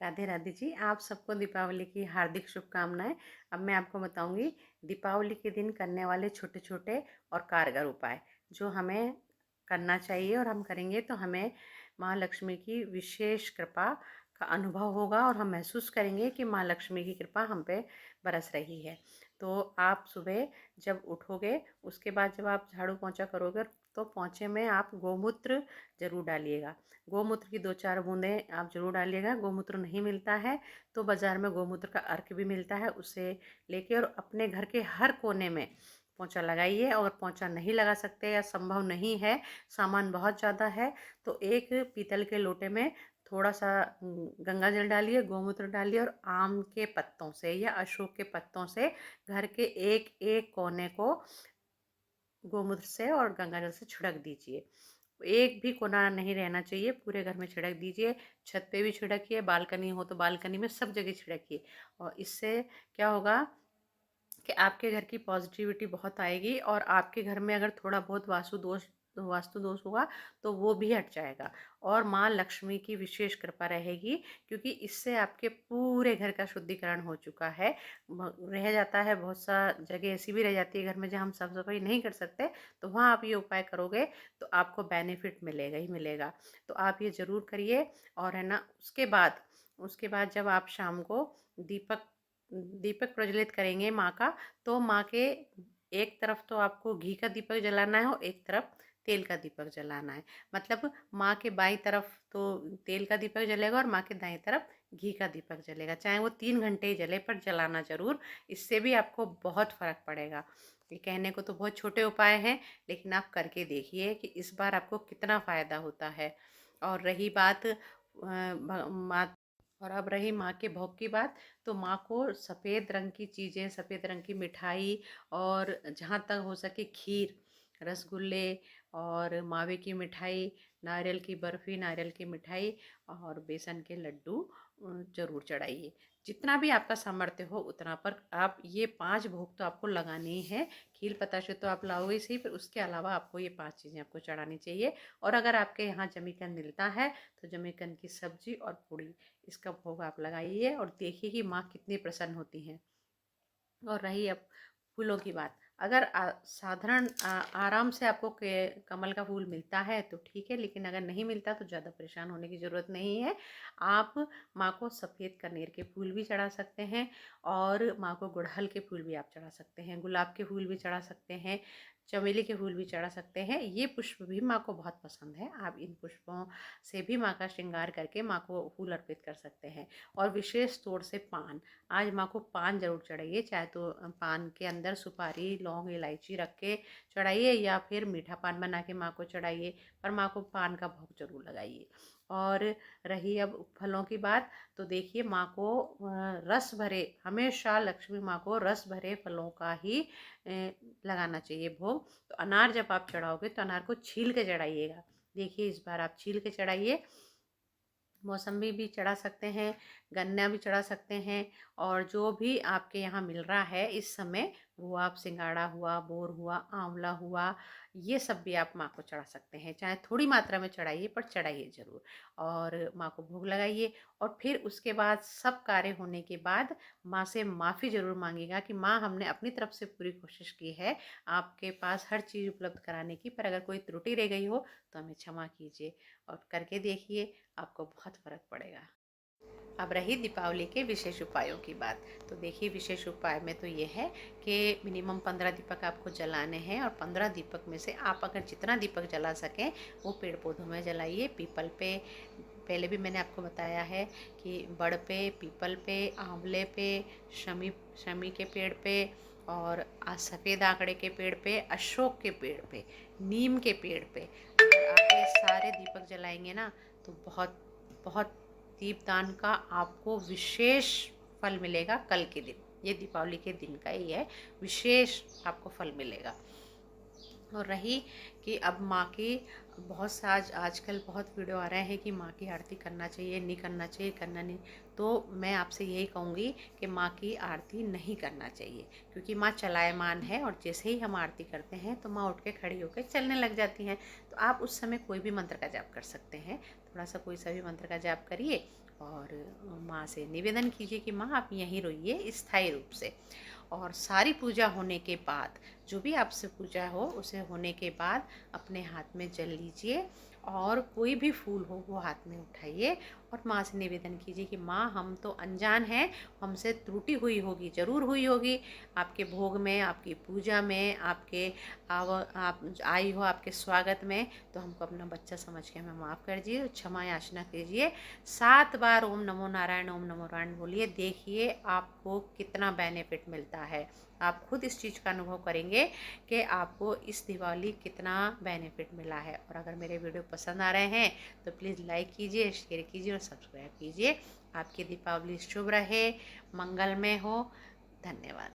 राधे राधे जी। आप सबको दीपावली की हार्दिक शुभकामनाएं। अब मैं आपको बताऊंगी दीपावली के दिन करने वाले छोटे छोटे और कारगर उपाय जो हमें करना चाहिए, और हम करेंगे तो हमें माँ लक्ष्मी की विशेष कृपा का अनुभव होगा और हम महसूस करेंगे कि माँ लक्ष्मी की कृपा हम पे बरस रही है। तो आप सुबह जब उठोगे, उसके बाद जब आप झाड़ू पोंछा करोगे, तो पोंछे में आप गोमूत्र ज़रूर डालिएगा। गोमूत्र की 2-4 बूंदें आप ज़रूर डालिएगा। गोमूत्र नहीं मिलता है तो बाज़ार में गोमूत्र का अर्क भी मिलता है, उसे लेके और अपने घर के हर कोने में पोंछा लगाइए। और पोंछा नहीं लगा सकते या संभव नहीं है, सामान बहुत ज़्यादा है, तो एक पीतल के लोटे में थोड़ा सा गंगा जल डालिए, गोमूत्र डालिए और आम के पत्तों से या अशोक के पत्तों से घर के एक एक कोने को गोमूत्र से और गंगा जल से छिड़क दीजिए। एक भी कोना नहीं रहना चाहिए, पूरे घर में छिड़क दीजिए। छत पे भी छिड़किए, बालकनी हो तो बालकनी में, सब जगह छिड़किए। और इससे क्या होगा कि आपके घर की पॉजिटिविटी बहुत आएगी, और आपके घर में अगर थोड़ा बहुत वास्तु दोष होगा तो वो भी हट जाएगा, और माँ लक्ष्मी की विशेष कृपा रहेगी, क्योंकि इससे आपके पूरे घर का शुद्धिकरण हो चुका है। रह जाता है बहुत सा जगह ऐसी भी रह जाती है घर में जहाँ हम साफ सफाई नहीं कर सकते, तो वहाँ आप ये उपाय करोगे तो आपको बेनिफिट मिलेगा ही मिलेगा। तो आप ये ज़रूर करिए। और है ना, उसके बाद जब आप शाम को दीपक दीपक प्रज्वलित करेंगे माँ का, तो माँ के एक तरफ तो आपको घी का दीपक जलाना है और एक तरफ तेल का दीपक जलाना है। मतलब माँ के बाईं तरफ तो तेल का दीपक जलेगा और माँ के दाईं तरफ घी का दीपक जलेगा। चाहे वो 3 घंटे ही जले, पर जलाना ज़रूर। इससे भी आपको बहुत फ़र्क पड़ेगा। ये कहने को तो बहुत छोटे उपाय हैं, लेकिन आप करके देखिए कि इस बार आपको कितना फ़ायदा होता है। और रही बात माँ और अब रही माँ के भोग की बात, तो माँ को सफ़ेद रंग की चीज़ें, सफ़ेद रंग की मिठाई, और जहाँ तक हो सके खीर, रसगुल्ले और मावे की मिठाई, नारियल की बर्फ़ी, नारियल की मिठाई और बेसन के लड्डू ज़रूर चढ़ाइए। जितना भी आपका सामर्थ्य हो उतना, पर आप ये 5 भोग तो आपको लगाने ही हैं। खीर बताशे तो आप लाओगे सही, फिर उसके अलावा आपको ये 5 चीज़ें आपको चढ़ानी चाहिए। और अगर आपके यहाँ जमीकन मिलता है तो जमीकन की सब्जी और पूड़ी, इसका भोग आप लगाइए और देखिए कि माँ कितनी प्रसन्न होती हैं। और रही अब फूलों की बात, अगर साधारण आराम से आपको कमल का फूल मिलता है तो ठीक है, लेकिन अगर नहीं मिलता तो ज़्यादा परेशान होने की ज़रूरत नहीं है। आप माँ को सफ़ेद कनेर के फूल भी चढ़ा सकते हैं, और माँ को गुड़हल के फूल भी आप चढ़ा सकते हैं, गुलाब के फूल भी चढ़ा सकते हैं, चमेली के फूल भी चढ़ा सकते हैं। ये पुष्प भी माँ को बहुत पसंद है। आप इन पुष्पों से भी माँ का श्रृंगार करके माँ को फूल अर्पित कर सकते हैं। और विशेष तौर से पान, आज माँ को पान जरूर चढ़ाइए। चाहे तो पान के अंदर सुपारी, लौंग, इलायची रख के चढ़ाइए, या फिर मीठा पान बना के माँ को चढ़ाइए, पर माँ को पान का भोग जरूर लगाइए। और रही अब फलों की बात, तो देखिए माँ को रस भरे, हमेशा लक्ष्मी माँ को रस भरे फलों का ही लगाना चाहिए भोग। तो अनार जब आप चढ़ाओगे तो अनार को छील के चढ़ाइएगा। देखिए इस बार आप छील के चढ़ाइए। मौसम्बी भी चढ़ा सकते हैं, गन्ना भी चढ़ा सकते हैं, और जो भी आपके यहाँ मिल रहा है इस समय, वो आप सिंगाड़ा हुआ, बोर हुआ, आंवला हुआ, ये सब भी आप माँ को चढ़ा सकते हैं। चाहे थोड़ी मात्रा में चढ़ाइए, पर चढ़ाइए ज़रूर और माँ को भोग लगाइए। और फिर उसके बाद सब कार्य होने के बाद माँ से माफ़ी ज़रूर मांगिएगा कि माँ, हमने अपनी तरफ से पूरी कोशिश की है आपके पास हर चीज़ उपलब्ध कराने की, पर अगर कोई त्रुटि रह गई हो तो हमें क्षमा कीजिए। और करके देखिए, आपको बहुत फ़र्क पड़ेगा। अब रही दीपावली के विशेष उपायों की बात, तो देखिए विशेष उपाय में तो ये है कि मिनिमम 15 दीपक आपको जलाने हैं, और 15 दीपक में से आप अगर जितना दीपक जला सकें वो पेड़ पौधों में जलाइए। पीपल पे, पहले भी मैंने आपको बताया है कि बड़ पे, पीपल पे, आंवले पे, शमी शमी के पेड़ पे, और सफ़ेद आंकड़े के पेड़ पे, अशोक के पेड़ पे, नीम के पेड़ पे, अगर आप ये सारे दीपक जलाएंगे ना, तो बहुत बहुत दीपदान का आपको विशेष फल मिलेगा। कल के दिन, ये दीपावली के दिन का ही है, विशेष आपको फल मिलेगा। और रही कि अब माँ की, बहुत सा आजकल बहुत वीडियो आ रहे हैं कि माँ की आरती करना चाहिए, नहीं करना चाहिए, करना नहीं, तो मैं आपसे यही कहूँगी कि माँ की आरती नहीं करना चाहिए, क्योंकि माँ चलायमान है, और जैसे ही हम आरती करते हैं तो माँ उठ के खड़ी होकर चलने लग जाती हैं। तो आप उस समय कोई भी मंत्र का जाप कर सकते हैं, थोड़ा सा कोई सा भी मंत्र का जाप करिए और माँ से निवेदन कीजिए कि माँ आप यहीं रहिए स्थायी रूप से। और सारी पूजा होने के बाद, जो भी आपसे पूजा हो उसे होने के बाद अपने हाथ में जल लीजिए और कोई भी फूल हो वो हाथ में उठाइए और माँ से निवेदन कीजिए कि माँ हम तो अनजान हैं, हमसे त्रुटि हुई होगी, ज़रूर हुई होगी आपके भोग में, आपकी पूजा में, आपके आप आई हो आपके स्वागत में, तो हमको अपना बच्चा समझ के हमें माफ़ कर दीजिए, क्षमा याचना कीजिए। 7 बार ओम नमो नारायण ओम नमो नारायण बोलिए, देखिए आपको कितना बेनिफिट मिलता है। आप खुद इस चीज़ का अनुभव करेंगे कि आपको इस दिवाली कितना बेनिफिट मिला है। और अगर मेरे वीडियो पसंद आ रहे हैं तो प्लीज़ लाइक कीजिए, शेयर कीजिए और सब्सक्राइब कीजिए। आपकी दीपावली शुभ रहे, मंगलमय हो। धन्यवाद।